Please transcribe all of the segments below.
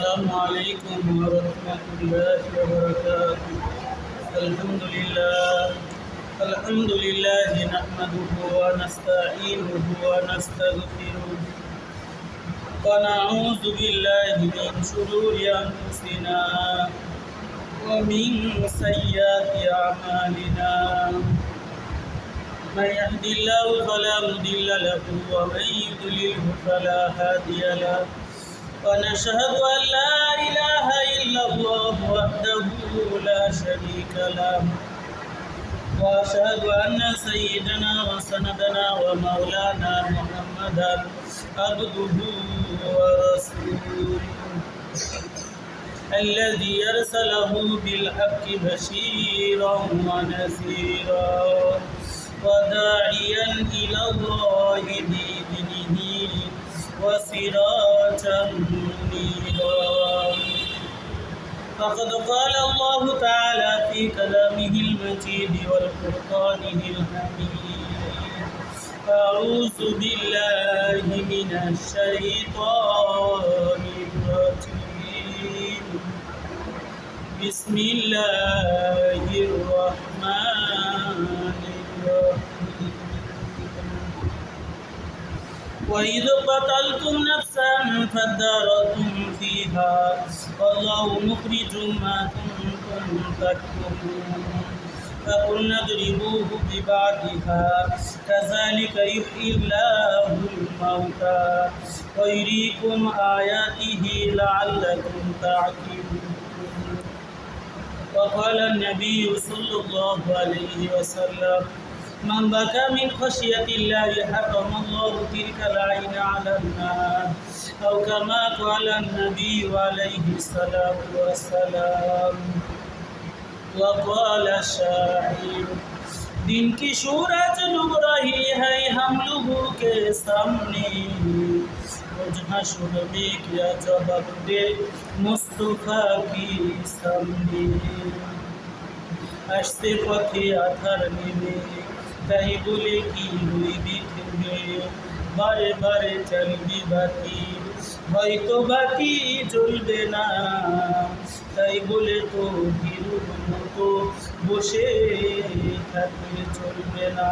السلام عليكم ورحمة الله وبركاته. الحمد لله نحمده ونستعينه ونستغفره ونعوذ بالله من شرور أنفسنا ومن سيئات أعمالنا. من يهد الله فلا مضل له ومن يضلل فلا هادي له. ونشهد أن لا إله إلا الله وحده لا شريك له. وأشهد أن سيدنا وسندنا ومولانا محمدا عبده ورسوله الذي أرسله بالحق بشيرا ونذيرا وداعيا إلى الله بإذنه وسراجا منيرا. فقد قال الله تعالى في كلامه المجيد والفرقانه الحميد: أعوذ بالله من الشيطان الرجيم. بسم الله الرحمن الرحيم. وإذ قتلتم نفسا فادارأتم فيها والله مخرج ما كنتم تكتمون. فقلنا اضربوه ببعضها كذلك يحيي الله الموتى ويريكم آياته لعلكم تعقلون. وقال النبي صلى الله عليه وسلم: من بكى من خشية الله حرم الله تلك العين على النار، أو كما قال النبي عليه الصلاة والسلام. وقال الشاعر: दिन की सूरज डूब रही है हम लोगों के सामने, जहाँ शुरू में क्या जवाब दे मुस्तफा की सामने। আসতে পথে আধার নেমে তাই বলে কি হইবি থেমে, বারে বারে জ্বলবি বাতি হয়তো বাতি জ্বলবে না, তাই বলে তো হিরোর মতো বসে থাকলে চলবে না।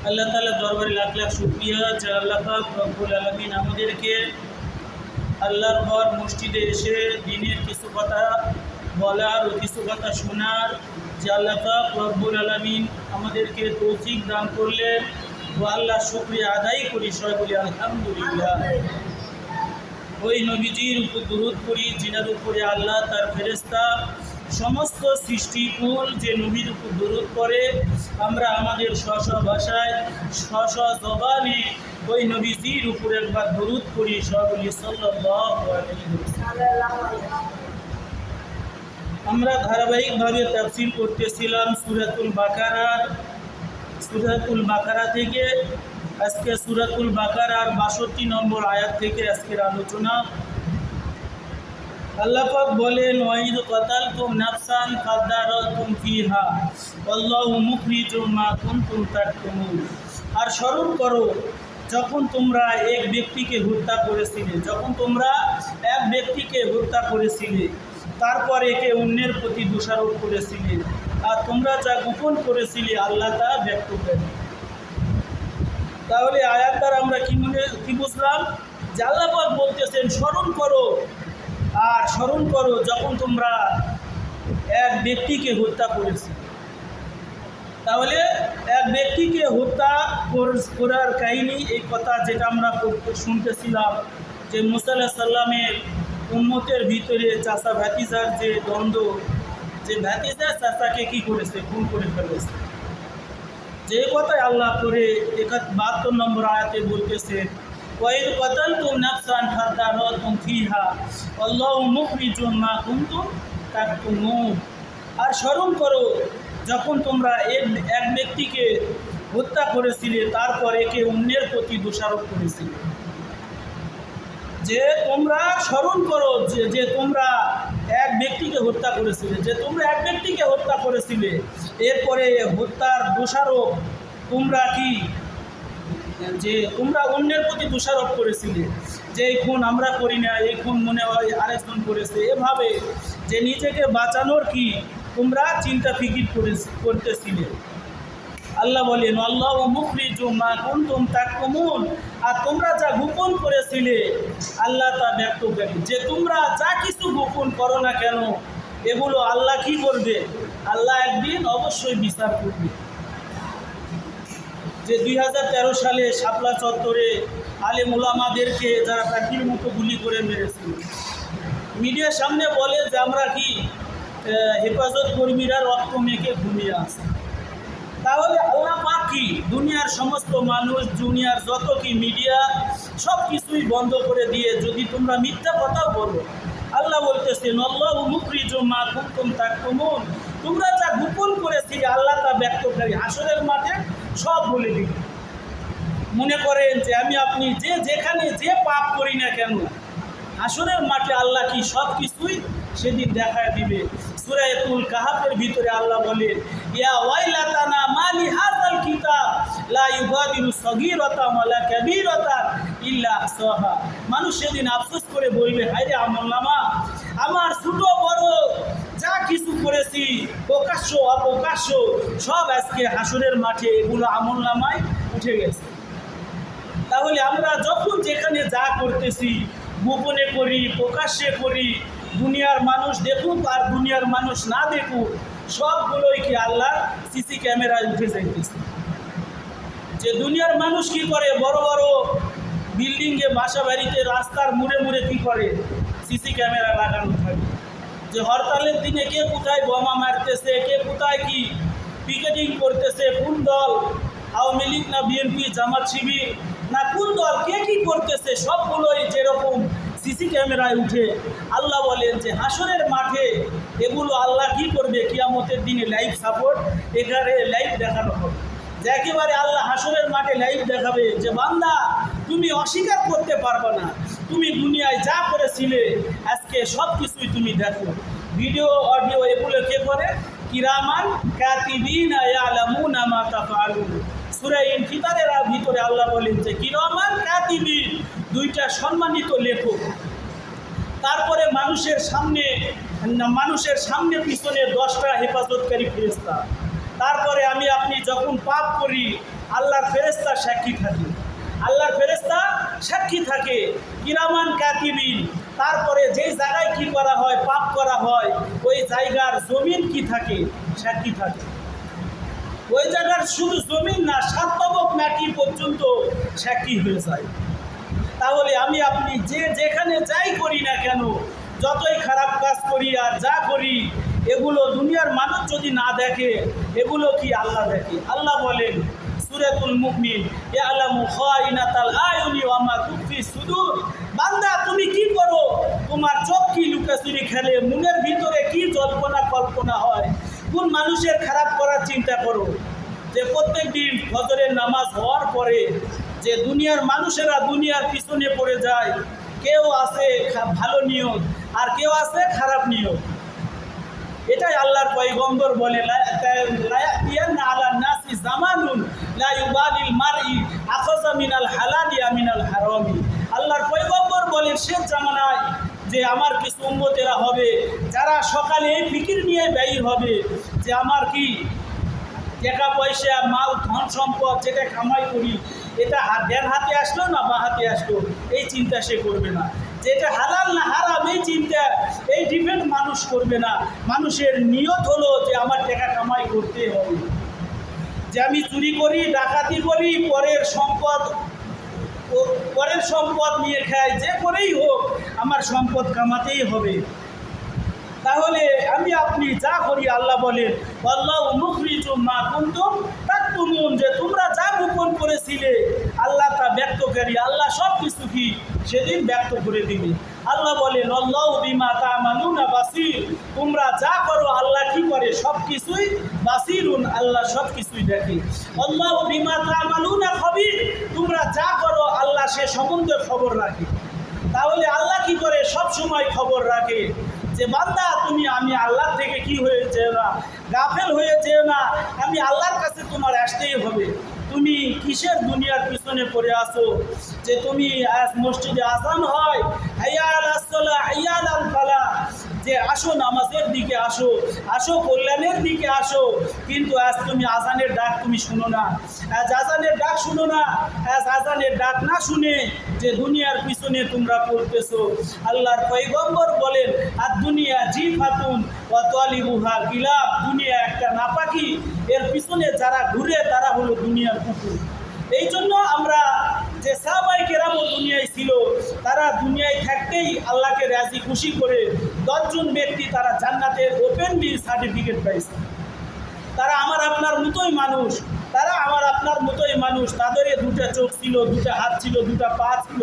আল্লাহ তাআলা দরবারে লাখ লাখ শুকরিয়া যে আল্লাহ পাক রব্বুল আলামিন আমাদেরকে আল্লাহর ঘর মসজিদে এসে দিনের কিছু কথা বলার ও কিছু কথা শোনার যে আল্লাহ পাক রব্বুল আলামিন আমাদেরকে তৌফিক দান করলেন, ও আল্লাহ শুকরিয়া আদায় করি, সবাই বলি আলহামদুলিল্লাহ। ওই নবীজির উপর দুরূদ করি যিনার উপরে আল্লাহ তার ফেরেশতা সমস্ত সৃষ্টিকুল যে নবীর উপর দুরূদ করে, আমরা আমাদের স্ব ভাষায় স্ব জবানে ওই নবীজির উপর একবার দুরূদ করি, সবাই বলি সাল্লাল্লাহু আলাইহি ওয়াসাল্লাম। আমরা ধারাবাহিকভাবে তাফসীর করতেছিলাম সূরাতুল বাকারা থেকে। আজকে সূরাতুল বাকারার 62 নম্বর আয়াত থেকে আজকের আলোচনা। আল্লাহ পাক বলেন: ওয়াইদ কাতালতুম নাফসান ফাদারাতুম ফিহা ওয়াল্লাহু মুখরিজুম মা কুনতুম তাকতুমুন। আর স্মরণ করো যখন তোমরা এক ব্যক্তিকে হত্যা করেছিলে, তারপর একে অন্যের প্রতি দোষারোপ করেছিলে, আর তোমরা যা গোপন করেছিলে আল্লাহ তা ব্যক্ত করেন। তাহলে আয়াত দ্বারা আমরা কি বুঝলাম? যে আল্লাহ পাক বলতেছেন স্মরণ করো যখন তোমরা এক ব্যক্তিকে হত্যা করেছিলে। তাহলে এক ব্যক্তিকে হত্যা করার কাহিনী, এই কথা যেটা আমরা শুনতেছিলাম যে মুসা আলাইহিস সালামের উম্মতের ভিতরে চাচা ভাতিজার যে দ্বন্দ্ব, যে ভাতিজা চাচাকে কি করেছে, খুন করে ফেলেছে। যে কথায় আল্লাহ করে 72 নম্বর আয়াতে বলতেছে: ওয়াইদ কাতালতুম নাফসান ফাদারাতুম ফিহা আল্লাহু মুখরিজুম মা কুনতুম তাকতুমুন। আর স্মরণ করো যখন তোমরা এক ব্যক্তিকে হত্যা করেছিলে, তারপর একে অন্যের প্রতি দোষারোপ করেছিলে। যে তোমরা স্মরণ করো যে তোমরা এক ব্যক্তিকে হত্যা করেছিলে, এরপরে হত্যার দোষারোপ তোমরা অন্যের প্রতি দোষারোপ করেছিলে। যে এই খুন আমরা করি না, এই খুন মনে হয় আরেকজন করেছে, এভাবে যে নিজেকে বাঁচানোর কি তোমরা চিন্তা ফিকির করতেছিলে। আল্লাহ বলেন আল্লাহ মুখরিজুম মা কুনতুম তাকতুমুন, আর তোমরা যা গোপন করেছিলে আল্লাহ তা ব্যক্তকারী। যে তোমরা যা কিছু গোপন করো না কেন এগুলো আল্লাহ কি করবে? আল্লাহ একদিন অবশ্যই বিচার করবে। যে 2013 সালে শাপলা চত্বরে আলেম ওলামাদেরকে যারা পাখির মতো গুলি করে মেরেছিল, মিডিয়ার সামনে বলে যে আমরা কি হেফাজত কর্মীরা রক্ত মেখে ঘুমিয়ে আছে। তাহলে আল্লাহ পাক কি দুনিয়ার সমস্ত মানুষ, দুনিয়ার যত কি মিডিয়া সব কিছুই বন্ধ করে দিয়ে যদি তোমরা মিথ্যা কথাও বলো, আল্লাহ বলতেছেন আল্লাহু মুখরিজুম মা কুনতুম তাকতুমুন, তোমরা যা গোপন করেছিলে আল্লাহ তা ব্যক্তকারী। হাসরের মাঠে সব বলে দিবে। মনে করেন যে আমি আপনি যে যেখানে যে পাপ করি না কেন হাসরের মাঠে আল্লাহ কি সব কিছুই সেদিন দেখায় দিবে। সূরা কাহাফের ভিতরে আল্লাহ বলেন ইয়া ওয়াইলাতানা মালি হাযাল কিতাব লা ইউগাদিরু সগীরাতান ওয়ালা কাবীরাতান ইল্লা আহসাহা। মানুষ সেদিন আফসোস করে বলবে হায়রে আমলনামা, আমার ছোট বড় যা কিছু করেছি প্রকাশ্য অপ্রকাশ্য সব আজকে হাসরের মাঠে এগুলো আমলনামায় উঠে গেছে। তাহলে আমরা যখন যেখানে যা করতেছি গোপনে করি প্রকাশ্যে করি, দুনিয়ার মানুষ দেখুক আর দুনিয়ার মানুষ না দেখুক, সবগুলোই কি আল্লাহর সিসি ক্যামেরায় উঠে যাইতেছে। যে দুনিয়ার মানুষ কি করে, বড় বড় বিল্ডিংয়ে বাসা বাড়িতে রাস্তার মুড়ে মুড়ে কি করে সিসি ক্যামেরা লাগানো থাকে। যে হরতালের দিনে কে কোথায় বোমা মারতেছে, কে কোথায় কি পিকেটিং করতেছে, কোন দল আওয়ামী লীগ না বিএনপি জামাত শিবির না কোন দল কে কী করতেছে, সবগুলোই যেরকম সিসি ক্যামেরায় উঠে। আল্লাহ বলেন যে হাসরের মাঠে এগুলো আল্লাহ কি করবে, কিয়ামতের দিনে লাইভ সাপোর্ট এখানে লাইভ দেখানো হবে। যে একেবারে আল্লাহ হাসরের মাঠে লাইভ দেখাবে যে বান্দা তুমি অস্বীকার করতে পারবে না, তুমি দুনিয়ায় যা করেছিলে আজকে সব কিছুই তুমি দেখো। ভিডিও অডিও এগুলো কে করে? কিরামান কাতিবিনা ইয়ালামুনা মা তাফআলুন। সূরা ইনফিতারের ভিতরে আল্লাহ বলেন যে কিরামান কাতিবিন, দুইটা সম্মানিত লেখক। তারপরে মানুষের সামনে পিছনে 10টা হেফাজতকারী ফেরেশতা। তারপরে আমি আপনি যখন পাপ করি আল্লাহর ফেরেশতা সাক্ষী থাকে, আল্লাহর ফেরেশতা সাক্ষী থাকে কিরামান কাতিবিন। তারপরে যেই জায়গায় কি করা হয়, পাপ করা হয়, ওই জায়গার জমিন কি থাকে, সাক্ষী থাকে। ওই জায়গার শুধু জমিন না, 7 তবক মাটি পর্যন্ত সাক্ষী হয়ে যায়। তাহলে আমি আপনি যে যেখানে যাই করি না কেন, যতই খারাপ কাজ করি আর যা করি, এগুলো দুনিয়ার মানুষ যদি না দেখে, এগুলো কি আল্লাহ দেখে। আল্লাহ বলেন সূরাতুল মুমিন ইয়ালামু খাইনাতাল আয়ুনি ওয়া মা তুখফি সুদূর। বান্দা তুমি কি করো, তোমার চোখ কি লুকাচুরি খেলে, মনের ভিতরে কি জল্পনা কল্পনা হয়, কোন মানুষের খারাপ করার চিন্তা করো। যে প্রত্যেক দিন ফজরের নামাজ হওয়ার পরে যে দুনিয়ার মানুষেরা দুনিয়ার পিছনে পড়ে যায়, কেউ আছে ভালো নিয়ত আর কেউ আছে খারাপ নিয়ত। এটাই আল্লাহর পয়গম্বর বলে লায়াতিয়ান্না আলান নাসি জামানুন লা ইউবালিল মারই আখাযা মিনাল হালালি মিনাল হারামি। আল্লাহর পয়গম্বর বলেন সে জামানায় যে আমার কিছু উম্মতেরা হবে যারা সকালে এই ফিকির নিয়ে ব্যয়ী হবে যে আমার কি টাকা পয়সা মাল ধন সম্পদ যেটা কামাই করি এটা ডান হাতে আসলো না বা হাতে আসলো, এই চিন্তা সে করবে না। যেটা হালাল না হারাম এই চিন্তা এই ডিপেন্ড মানুষ করবে না। মানুষের নিয়ত হলো যে আমার টাকা কামাই করতে হবে। যে আমি চুরি করি, ডাকাতি করি, পরের সম্পদ নিয়ে খাই, যে করেই হোক আমার সম্পদ কামাতেই হবে। তাহলে আমি আপনি যা করি আল্লাহ বলেন আল্লাহু মুখরিজুম মা কুনতুম তাকতুমুন, যে তোমরা যা গোপন করেছিলে আল্লাহ তা ব্যক্তকারী। আল্লাহ সব কিছু কি সেদিন ব্যক্ত করে দিবে। আল্লাহ বলেন আল্লাহু বিমা তা'মালুনা বাসীর, তোমরা যা করো আল্লাহ কি করে সব কিছুই বাসীরুন, আল্লাহ সব কিছুই দেখে। আল্লাহু বিমা তা'মালুনা খবীর, তোমরা যা করো আল্লাহ সে সম্বন্ধে খবর রাখে। তাহলে আল্লাহ কি করে সব সময় খবর রাখে যে বান্দা তুমি আমি আল্লাহ থেকে কি হয়ে যেও না, গাফেল হয়ে যেও না, আমি আল্লাহর কাছে তোমার আসতেই হবে। তুমি কিসের দুনিয়ার পিছনে পড়ে আসো যে তুমি আজ মসজিদে আজান হয় হাইয়া আলাস সালাহ হাইয়া আলাল ফালাহ, যে আসো নামাজের দিকে আসো, আসো কল্যাণের দিকে আসো, কিন্তু আজ তুমি আজানের ডাক তুমি শুনো না, আজ আজানের ডাক শুনো না, আজ আজানের ডাক না শুনে যে দুনিয়ার পিছনে তোমরা পড়তেছো। আল্লাহর পয়গম্বর বলেন আর দুনিয়া জি ফাতুন ও তালিবুহা কিলাব, দুনিয়া একটা নাপাকি, এর পিছনে যারা ঘুরে তারা হলো দুনিয়ার কুকুর। এই জন্য আমরা যে সাহাবায়ে কেরাম দুনিয়ায় ছিল, তারা দুনিয়ায় থাকতেই আল্লাহকে রাজি খুশি করে 10 জন ব্যক্তি তারা জান্নাতের ওপেনলি সার্টিফিকেট পাইছে। তারা আমার আপনার মতোই মানুষ, তারা আমার আপনার মতোই মানুষ, তাদের দুটা চোখ ছিল, দুটা হাত ছিল, দুটা পা ছিল।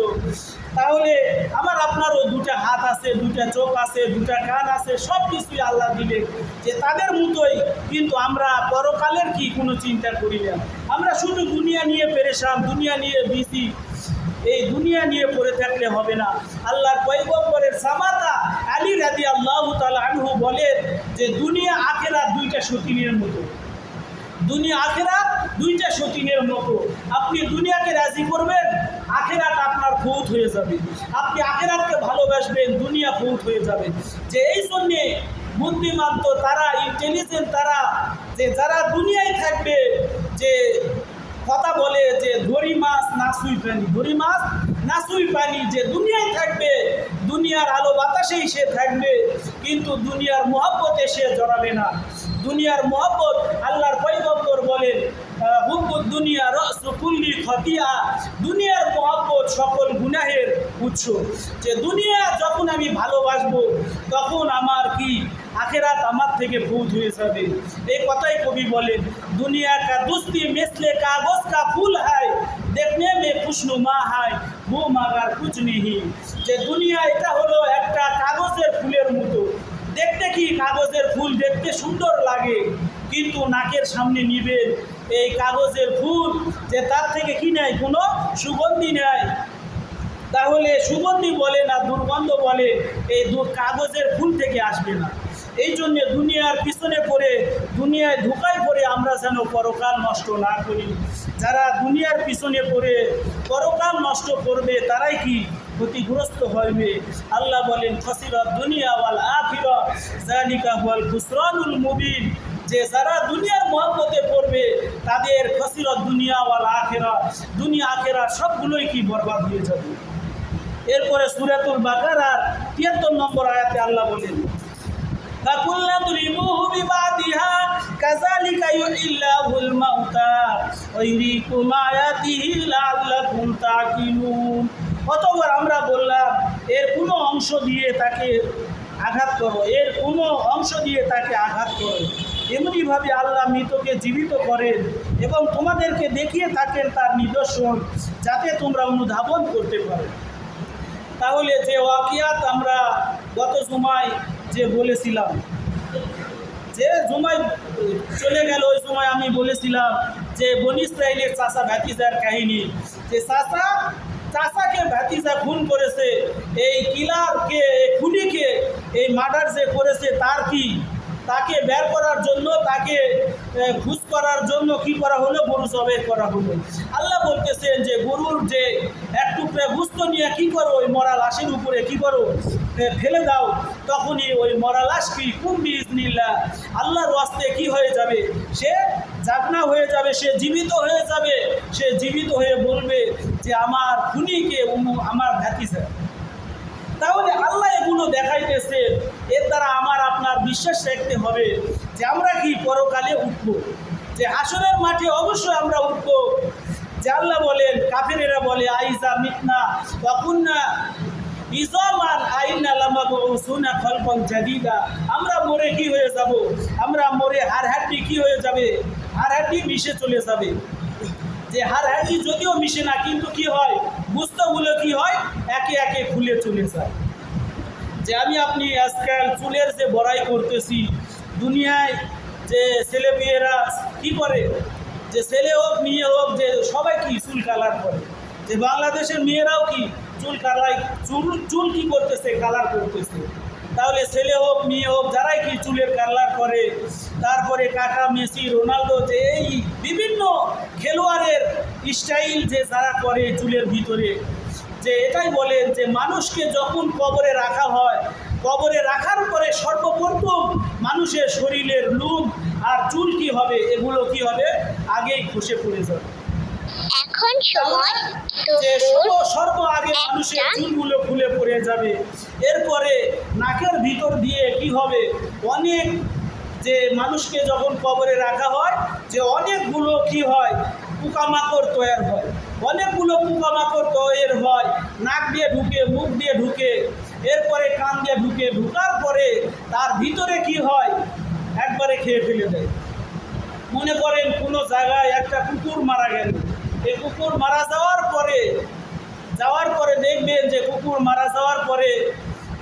তাহলে আমার আপনারও দুটা হাত আছে, দুটা চোখ আছে, দুটা কান আছে, সব কিছুই আল্লাহ দিলে যে তাদের মতোই। কিন্তু আমরা পরকালের কি কোনো চিন্তা করি না, আমরা শুধু দুনিয়া নিয়ে পেরেশান, দুনিয়া নিয়ে বিজি। এই দুনিয়া নিয়ে পড়ে থাকলে হবে না। আল্লাহর পয়গম্বরের জামাতা আলী রাদিয়াল্লাহু তাআলা আনহু বলেন যে দুনিয়া আখিরাত দুইটা সতীনের মতো, দুনিয়া আখিরাত দুইটা সতীনের মতো। আপনি দুনিয়াকে রাজি করবেন, আখিরাত আপনার ফৌত হয়ে যাবে। আপনি আখিরাতকে ভালোবাসবেন, দুনিয়া ফৌত হয়ে যাবে। যে এই জন্যে বুদ্ধিমান তো তারা, ইন্টেলিজেন্ট তারা, যে যারা দুনিয়ায় থাকবে, যে কথা বলে যে ধরি মাছ না সুই পানি, ধরি মাছ না সুই পানি, যে দুনিয়ায় থাকবে, দুনিয়ার আলো বাতাসেই সে থাকবে, কিন্তু দুনিয়ার মহব্বতে সে জড়াবে না। দুনিয়ার মহব্বত, আল্লাহর পয়গম্বর বলেন হুব্বুদ দুনিয়া রাসু কুল্লি খতিয়া, দুনিয়ার মহব্বত সকল গুনাহের উৎস। যে দুনিয়া যখন আমি ভালোবাসবো তখন আমার কি আখেরাত আমার থেকে ভূত হয়ে যাবে। এই কথাই কবি বলেন দুনিয়া কা দুস্তি মিসলে কাগজ কা ফুল হায়, দেখনে মে খুশনুমা হায় वो मगर कुछ नहीं। যে দুনিয়া এটা হলো একটা কাগজের ফুলের মতো, দেখতে কি কাগজের ফুল দেখতে সুন্দর লাগে, কিন্তু নাকের সামনে নিবেন এই কাগজের ফুল, যে তার থেকে কি নেয়, কোনো সুগন্ধি নেয়। তাহলে সুগন্ধি বলে না দুর্গন্ধ বলে, এই কাগজের ফুল থেকে আসবে না। এই জন্যে দুনিয়ার পিছনে পড়ে, দুনিয়ায় ধোঁকায় পড়ে আমরা যেন পরকাল নষ্ট না করি। যারা দুনিয়ার পিছনে পড়ে পরকাল নষ্ট করবে তারাই কি ক্ষতিগ্রস্ত হবে। আল্লাহ বলেন খাসিরাত দুনিয়া ওয়াল আখিরাহ যালিকা হুয়াল খুসরানুল মুবিন, যে যারা দুনিয়ার মহব্বতে পড়বে তাদের খাসিরাত দুনিয়া ওয়াল আখিরাহ, দুনিয়া আখিরাত সবগুলোই কি বরবাদ হয়ে যাবে। এরপরে সূরাতুল বাকারার ৭৩ নম্বর আয়াতে আল্লাহ বলেন فَقُلْنَا اضْرِبُوهُ بِبَعْضِهَا كَذَلِكَ يُحْيِي اللَّهُ الْمَوْتَى وَيُرِيكُمْ آيَاتِهِ لَعَلَّكُمْ تَعْقِلُونَ। অতঃপর আমরা বললাম এর কোনো অংশ দিয়ে তাকে আঘাত করো, এর কোনো অংশ দিয়ে তাকে আঘাত করো। এমনিভাবে আল্লাহ মৃতকে জীবিত করেন এবং তোমাদেরকে দেখিয়ে থাকেন তার নিদর্শন, যাতে তোমরা অনুধাবন করতে পারো। তাহলে যে ওয়াকিয়াত আমরা গত জুমায় যে বলেছিলাম, যে জুমায় চলে গেল ওই সময় আমি বলেছিলাম যে বনী ইসরাইলের চাচা ভাতিজার কাহিনী, যে চাচাকে ভাতিজা খুন করেছে, এই কিলারকে, খুনিকে, এই মার্ডার যে করেছে তার কি, তাকে বের করার জন্য, তাকে খুঁজ করার জন্য কি করা হলো, গরু জবাই করা হলো। আল্লাহ বলতেছেন যে গরুর যে এক টুকরা গোশত নিয়ে কি করো, ওই মরা লাশের উপরে কি করো, ফেলে দাও। তখনই ওই মরা লাশ কি কুম্বি ইজনিল্লাহ, আল্লাহর ওয়াস্তে কি হয়ে যাবে, সে জাগনা হয়ে যাবে, সে জীবিত হয়ে যাবে। সে জীবিত হয়ে বলবে যে আমার খুনিকে আমার ভাতিজা। তাহলে আল্লাহ এগুলো দেখাইতেছে, এর দ্বারা আমার আপনার বিশ্বাস রাখতে হবে যে আমরা কি পরকালে উঠব, যে হাসরের মাঠে অবশ্যই আমরা উঠব। যে আল্লাহ বলেন, কাফেরেরা বলে আইজা মিতনা ওয়া কুন্না ইজামান আইন্না লামাবউসুনা খালকান জাদীদা, আমরা মরে কি হয়ে যাব, আমরা মরে হাড়হাড্ডি কি হয়ে যাবে, হাড়হাড্ডি মিশে চলে যাবে। যে হাড়হাড্ডি যদিও মিশে না, কিন্তু কি হয়, গোশতগুলো কি হয়, একে একে খুলে চলে যায়। যে আমি আপনি আজকাল চুলের যে বড়াই করতেছি, দুনিয়ায় যে ছেলে মেয়েরা কী করে, যে ছেলে হোক মেয়ে হোক, যে সবাই কি চুল কালার করে। যে বাংলাদেশের মেয়েরাও কি চুল কালার, চুল কী করতেছে, কালার করতেছে। তাহলে ছেলে হোক মেয়ে হোক যারাই কি চুলের কালার করে, তারপরে কাকা, মেসি, রোনালদো, যে এই বিভিন্ন খেলোয়াড়ের স্টাইল যে যারা করে চুলের ভিতরে, যে এটাই বলেন যে মানুষকে যখন কবরে রাখা হয়, কবরে রাখার পরে সর্বপ্রথম মানুষের শরীরের লুম আর চুল কি হবে, এগুলো কি হবে, আগেই খসে পড়ে যাবে। এখন সময় যে সর্ব আগে মানুষের চুলগুলো খুলে পড়ে যাবে। এরপরে নাকের ভিতর দিয়ে কি হবে, অনেক, যে মানুষকে যখন কবরে রাখা হয় যে অনেকগুলো কি হয়, পোকামাকড় তৈরি হয়, অনেকগুলো পোকামাকড় তৈরি হয়, নাক দিয়ে ঢুকে, মুখ দিয়ে ঢুকে, এরপরে কান দিয়ে ঢুকে, ঢুকার পরে তার ভিতরে কি হয়, একবারে খেয়ে ফেলে দেয়। মনে করেন কোনো জায়গায় একটা কুকুর মারা গেল, এই কুকুর মারা যাওয়ার পরে দেখবেন যে কুকুর মারা যাওয়ার পরে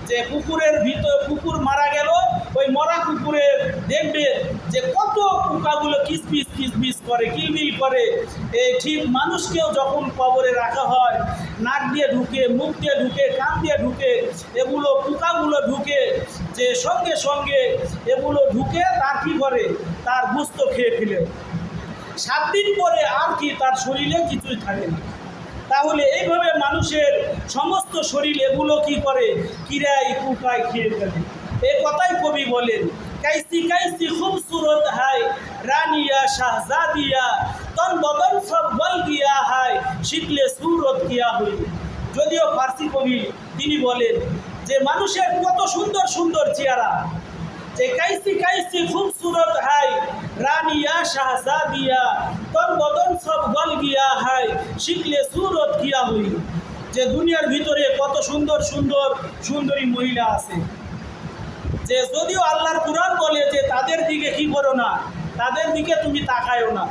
যে কুকুরের ভিতর, কুকুর মারা গেল, ওই মরা কুকুরের দেখবেন যে কত পোকাগুলো কিসমিস করে, কিলবিল করে। এই ঠিক মানুষকেও যখন কবরে রাখা হয়, নাক দিয়ে ঢুকে, মুখ দিয়ে ঢুকে, কান দিয়ে ঢুকে, এগুলো পোকাগুলো ঢুকে, যে সঙ্গে সঙ্গে এগুলো ঢুকে তার কি করে, তার গোশত খেয়ে ফেলে। 7 দিন পরে আর কি তার শরীরে কিছুই থাকে না। তাহলে এইভাবে মানুষের সমস্ত শরীর এগুলো কি করে, কিরায় পোকায় খেয়ে ফেলে। এই কথাই কবি বলেন, কাইসি কাইসি খুবসুরত হায় রানিয়া শাহজাদিয়া, তন বদন সব বল গিয়া হায় শিখলে সুরত কিয়া হই। যদিও ফার্সি কবি, তিনি বলেন যে মানুষের কত সুন্দর সুন্দর চেহারা, যে কাইসি কাইসি খুবসুরত হায় রানিয়া শাহজাদিয়া, তন বদন সব গল গিয়া হায় শিখলে সুরত কিয়া হই। যে দুনিয়ার ভিতরে কত সুন্দর সুন্দর সুন্দরী মহিলা আছে, যে যদিও আল্লাহর কুরআন বলে যে তাদের দিকে কি করো না, তাদের দিকে তুমি তাকায়ও না।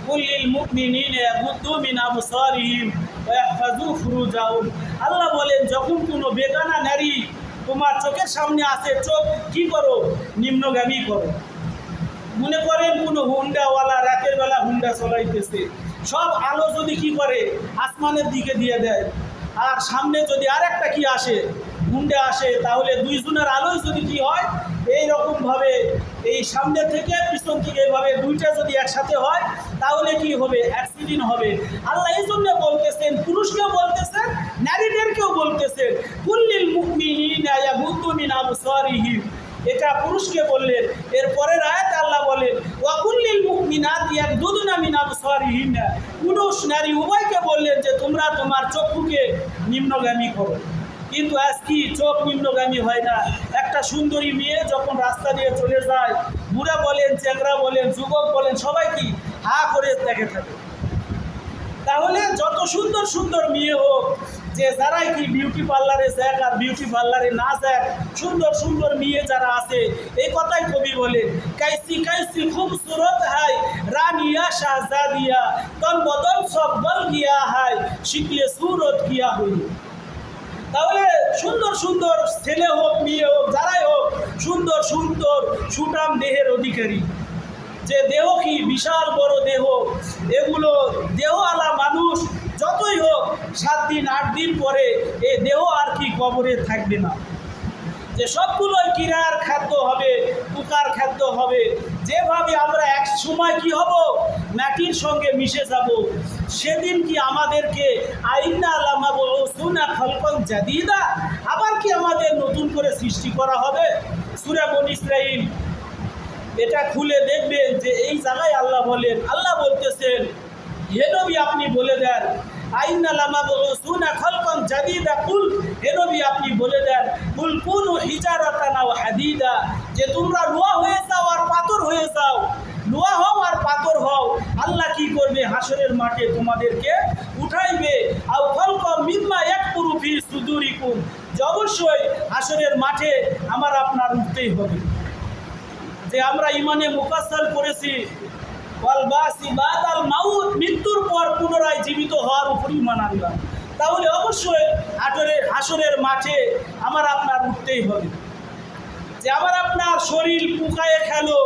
কুল্লিল মুমিনিনা ইয়াগুদ্দু মিন আবসারিহিম ওয়া ইয়াহফাযু ফুরুজাহুম। আল্লাহ বলেন যখন কোনো বেগানা নারী তোমার চোখের সামনে আসে, চোখ কি করো, নিম্নগামী করো। মনে করেন কোনো হুন্ডাওয়ালা রাতের বেলা হুন্ডা চলাইতেছে, সব আলো যদি কি করে আসমানের দিকে দিয়ে দেয়, আর সামনে যদি আর একটা কি আসে, হুন্ডা আসে, তাহলে দুইজনের আলোয় যদি কি হয়, এইরকমভাবে এই সামনে থেকে পিছন থেকে এইভাবে দুইটা যদি একসাথে হয়, তাহলে কি হবে, অ্যাক্সিডেন্ট হবে। আল্লাহ এই জন্য বলতেছেন, পুরুষকেও বলতেছেন, নারীদেরকেও বলতেছেন, কুল্লিল মুমিনিনা ইয়াগুদ্দু মিন আবসারিহিম, এটা পুরুষকে বললেন। এরপরের আয়াতে আল্লাহ বলেন ওয়া কুল্লিল মুমিনাতি ইয়াগুদ্দুনা মিন আবসারিহিন্না, পুরুষ নারী উভয়কে বললেন যে তোমরা তোমার চক্ষুকে নিম্নগামী করো। কিন্তু আজ কি চোখ নিম্নগামী হয় না। একটা সুন্দরী মেয়ে যখন রাস্তা দিয়ে চলে যায়, বুড়া বলেন, চ্যাংরা বলেন, যুবক বলেন, সবাই কি হা করে দেখে থাকে। তাহলে যত সুন্দর সুন্দর মেয়ে হোক, যে যারাই কি বিউটি পার্লারে যাক আর বিউটি পার্লারে না যাক, সুন্দর সুন্দর মেয়ে যারা আছে, এই কথাই কবি বলেন, কাইসি কাইসি খুবসুরত হায় রানিয়া শাহজাদিয়া, তন বদন সব বল গিয়া হায় শিখলে সুরত কিয়া হই। তাহলে সুন্দর সুন্দর ছেলে হোক মেয়ে হোক যারাই হোক, সুন্দর সুন্দর সুঠাম দেহের অধিকারী, যে দেহ কি বিশাল বড় দেহ, এগুলো দেহওয়ালা মানুষ যতই হোক 7 দিন 8 দিন পরে এই দেহ আর কি কবরে থাকবে না। যে সবগুলোই কিরার খাদ্য হবে, পোকার খাদ্য হবে। যেভাবে আমরা এক সময় কি হব, মাটির সঙ্গে মিশে যাব, সেদিন কি আমাদেরকে আইন্না লামাবউসুনা খালকান জাদীদা, আবার কি আমাদের নতুন করে সৃষ্টি করা হবে। সূরা বনী ইসরাঈল এটা খুলে দেখবেন যে এই জায়গায় আল্লাহ বলেন, আল্লাহ বলতেছেন, হে নবী আপনি বলে দেন, আইন্না লামাবউসুনা খালকান জাদীদা, কুল, হে নবী আপনি বলে দেন, কুল কুনু হিজারাতান আও হাদিদা, যে তোমরা লোহা হয়ে যাও আর পাথর হয়ে যাও, লোহা হও আর পাথর হও। আল্লাহ কি করবে, হাসরের মাঠে তোমাদেরকে উঠাইবে। আও খালকাম মিম্মা ইয়াকবুরু ফি সুদুরিকুম, যে অবশ্যই হাসরের মাঠে আমার আপনার উঠতেই হবে। যে আমরা ইমানে মুফাসসাল করেছি, ওয়াল বাসি বাদাল মাউত, মৃত্যুর পর পুনরায় জীবিত হওয়ার উপর ঈমান আনলাম। তাহলে অবশ্যই হাসরের মাঠে আমার আপনার উঠতেই হবে। যে আমার আপনার শরীর পোকায় খেলো,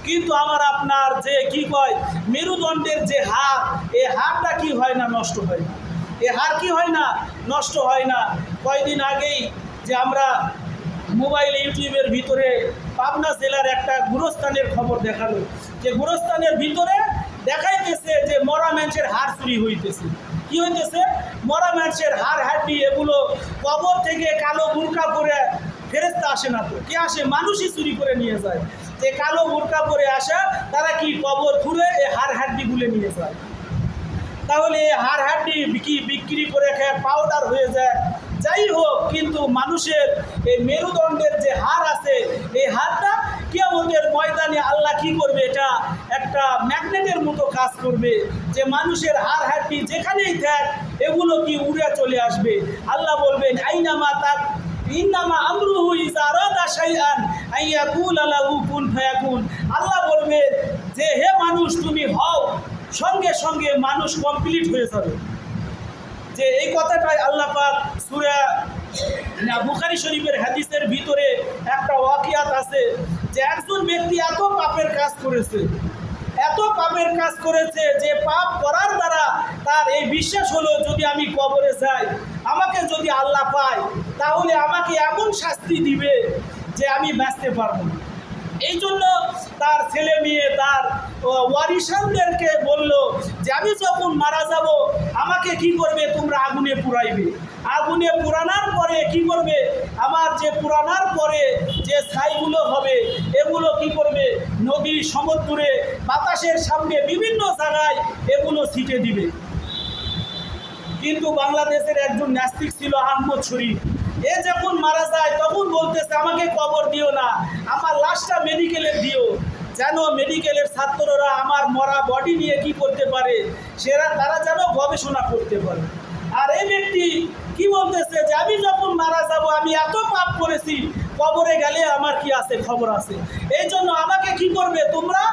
কিন্তু আমার আপনার যে কি কয় মেরুদণ্ডের যে হাড়, এই হাড়টা কি হয় না, নষ্ট হয় না। এই হাড় কি হয় না, নষ্ট হয় না। কয়েকদিন আগেই যে আমরা মোবাইল ইউটিউবের ভিতরে পাবনা জেলার একটা গুরস্থানের খবর দেখালো, যে গুরস্থানের ভিতরে দেখাইতেছে যে মরা মানুষের হাড় চুরি হইতেছে। কি হইতেছে? মরা মানুষের হাড় হাড্ডি এগুলো কবর থেকে কালো বুরকা পরে, ফেরেশতা আসে না তো, কে আসে? মানুষই চুরি করে নিয়ে যায়। যে কালো বুরকা পরে আসা তারা কি কবর খুঁড়ে এই হাড় হাড্ডিগুলো নিয়ে যায়। তাহলে এই হাড় হাড্ডি বিক্রি করে খেয়ে পাউডার হয়ে যায়। যাই হোক, কিন্তু মানুষের এই মেরুদণ্ডের যে হাড় আছে, এই হাড়টা কিয়ামতের ময়দানে আল্লাহ কি করবে? এটা একটা ম্যাগনেটের মতো কাজ করবে, যে মানুষের হাড় হাড্ডি যেখানেই থাক এগুলো কি উড়ে চলে আসবে। আল্লাহ বলবেন আইনামা তাক ইন্নামা আমরুহু ইযা আরাদা শাইআন আইয়াকুলা লাহু কুন ফায়াকুন। আল্লাহ বলবেন যে হে মানুষ তুমি হও, সঙ্গে সঙ্গে মানুষ কমপ্লিট হয়ে যাবে। যে এই কথাটাই আল্লাহ পাক সূরা বুখারী শরীফের হাদিসের ভিতরে একটা ওয়াকিয়াত আছে, যে একজন ব্যক্তি এত পাপের কাজ করেছে, এত পাপের কাজ করেছে যে পাপ করার দ্বারা তার এই বিশ্বাস হলো যদি আমি কবরে যাই, আমাকে যদি আল্লাহ পায় তাহলে আমাকে এমন শাস্তি দিবে যে আমি বাঁচতে পারবো না। এই জন্য তার ছেলে মেয়ে তার ওয়ারিসানদেরকে বলল যে আমি যখন মারা যাব আমাকে কি করবে? তোমরা আগুনে পুড়াইবে। আগুনে পুরানোর পরে কি করবে? আমার যে পুরানোর পরে যে ছাইগুলো হবে এগুলো কি করবে? নদী, সমুদ্রে, বাতাসের সামনে বিভিন্ন জায়গায় এগুলো ছিটে দিবে। কিন্তু বাংলাদেশের একজন নাস্তিক ছিল আহমদ শরীফ, এ যখন মারা যায় তখন বলতেছে আমাকে কবর দিও না, আমার লাশটা মেডিকেলে দিও, যেন মেডিকেলের ছাত্ররা আমার মরা বডি নিয়ে কি করতে পারে, তারা যেন গবেষণা করতে পারে। আর এই ব্যক্তি কি বলতেছে যে আমি যখন মারা যাব আমি এত পাপ করেছি, কবরে গেলে আমার কি আছে? খবর আছে। এই জন্য আমাকে কি করবে? তোমরা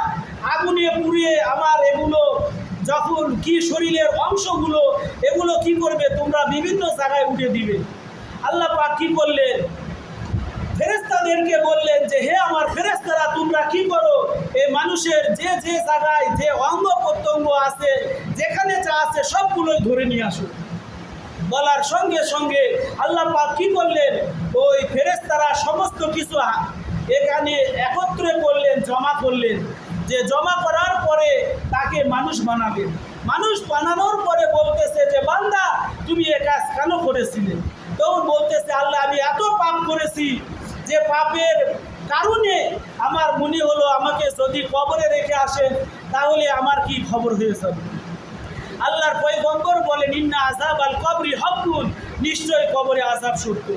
আগুনে পুড়িয়ে আমার এগুলো যখন কি শরীরের অংশগুলো এগুলো কি করবে? তোমরা বিভিন্ন জায়গায় উঠে দিবে। আল্লাহ পাক কি করলেন? ফেরেশতাদেরকে বললেন যে হে আমার ফেরেশতারা, তোমরা কি করো? এই মানুষের যে যে জায়গায় যে অঙ্গ প্রত্যঙ্গ আছে, যেখানে যা আছে সবগুলোই ধরে নিয়ে আসো। বলার সঙ্গে সঙ্গে আল্লাহ পাক কি করলেন? ওই ফেরেশতারা সমস্ত কিছু এখানে একত্রে করলেন, জমা করলেন। যে জমা করার পরে তাকে মানুষ বানাবেন। মানুষ বানানোর পরে বলতেছে যে বান্দা তুমি এ কাজ কেন করেছিলে? তখন বলতেছে আল্লাহ আমি এত পাপ করেছি যে পাপের কারণে আমার মনে হলো আমাকে যদি কবরে রেখে আসেন তাহলে আমার কি খবর হয়ে যাবে। আল্লাহর পয়গম্বর বলেন ইন্না আযাবাল কবরি হাক্কুন, নিশ্চয়ই কবরে আযাব সত্য।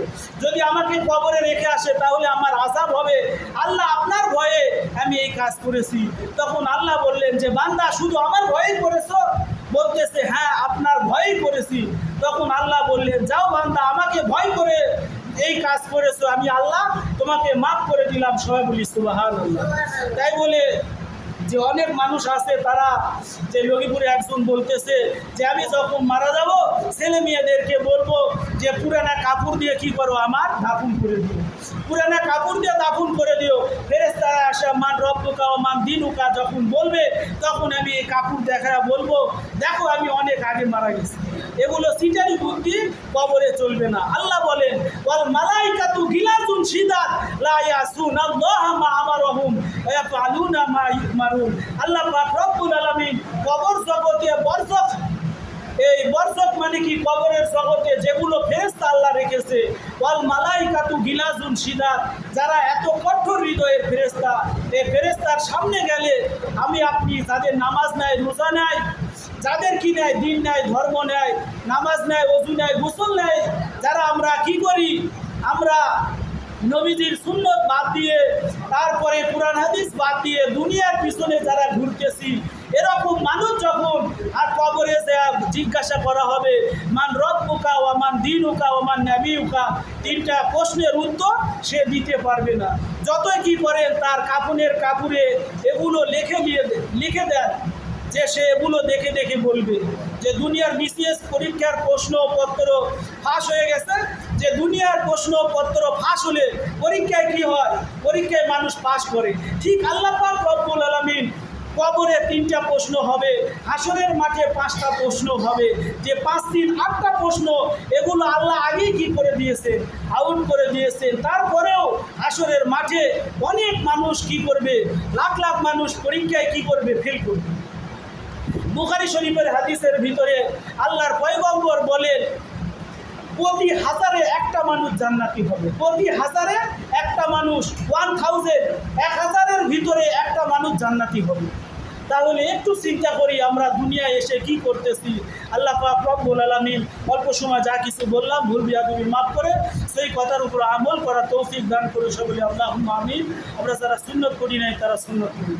যদি আমাকে কবরে রেখে আসে তাহলে আমার আযাব হবে। আল্লাহ আপনার ভয়ে আমি এই কাজ করেছি। তখন আল্লাহ বললেন যে বান্দা শুধু আমার ভয়েই করেছো? বলতেছে হ্যাঁ আপনার ভয়েই করেছি। তখন আল্লাহ বললেন যাও বান্দা, আমাকে ভয় করে এই কাজ করেছো, আমি আল্লাহ তোমাকে মাফ করে দিলাম। সবাই বলি সুবহানাল্লাহ। তাই বলে যে অনেক মানুষ আছে তারা, যে ললিপুরে একজন বলতেছে যে আমি যখন মারা যাব ছেলে মেয়েদেরকে বলবো যে পুরানা কাপড় দিয়ে কি করো? আমার দাফন করে দিও, পুরানা কাপড় দিয়ে দাফন করে দিও। ফেরেশতারা আসে মান রব্বুকা ওয়া মান দিনুকা যখন বলবে তখন আমি এই কাপড় দেখায় বলবো দেখো আমি অনেক আগে মারা গেছি। এগুলো সিটারি বুদ্ধি, কবরে চলবে না। আল্লাহ বলেন ওয়াল মালাইকাতু গিলাজুন শিদাত লা ইয়াসুনাল্লাহা মা আমারহুম ওয়া ইয়াফআলুনা মা ইউমারুন। আল্লাহ পাক রব্বুল আলামিন কবর জগতে বরজখ, এই বরজখ মানে কি? কবরের জগতে যেগুলো ফেরেশতা আল্লাহ রেখেছে, ওয়াল মালাইকাতু গিলাজুন শিদাত, যারা এত কঠোর হৃদয়ের ফেরেশতা, এই ফেরেশতার সামনে গেলে আমি আপনি যাদের নামাজ নাই, রোজা নাই, যাদের কি নেয়, দিন নেয়, ধর্ম নেয়, নামাজ নেয়, ওযু নেয়, গোসল নেয়, যারা আমরা কি করি? আমরা নবীজির সুন্নত বাদ দিয়ে, তারপরে কুরআন হাদিস বাদ দিয়ে দুনিয়ার পিছনে যারা ঘুরতেছি, এরকম মানুষ যখন আর কবরে জিজ্ঞাসা করা হবে মান রব্বুকা ওয়া মান দিনুকা ওয়া মান নাবিয়ুকা, তিনটা প্রশ্নের উত্তর সে দিতে পারবে না। যতই কি করেন তার কাফনের কাপড়ে এগুলো লিখে দেন, যে সে এগুলো দেখে দেখে বলবে যে দুনিয়ার বিসিএস পরীক্ষার প্রশ্নপত্র ফাঁস হয়ে গেছে। যে দুনিয়ার প্রশ্নপত্র ফাঁস হলে পরীক্ষায় কি হয়? পরীক্ষায় মানুষ পাস করে। ঠিক আল্লাহ পাক রব্বুল আলামিন কবরে 3টা প্রশ্ন হবে, হাসরের মাঠে 5টা প্রশ্ন হবে। যে 5 3 8টা প্রশ্ন, এগুলো আল্লাহ আগেই কি করে দিয়েছেন, আউট করে দিয়েছেন। তারপরেও হাসরের মাঠে অনেক মানুষ কি করবে, লাখ লাখ মানুষ পরীক্ষায় কি করবে, ফেল করবে। বুখারী শরীফের হাদিসের ভিতরে আল্লাহর পয়গম্বর বলেন, প্রতি হাজারে একটা মানুষ জান্নাতি হবে। প্রতি হাজারে একটা মানুষ, 1000, 1000-এর ভিতরে একটা মানুষ জান্নাতি হবে। তাহলে একটু চিন্তা করি, আমরা দুনিয়ায় এসে কি করতেছি। আল্লাহ পাক রব্বুল আলামিন অল্প সময় যা কিছু বললাম ভুল বিয়াদবি মাফ করে সেই কথার উপর আমল করা তৌফিক দান করে সকলে আল্লাহুম্মা আমিন। আমরা যারা সুন্নত করি নাই তারা সুন্নত করি।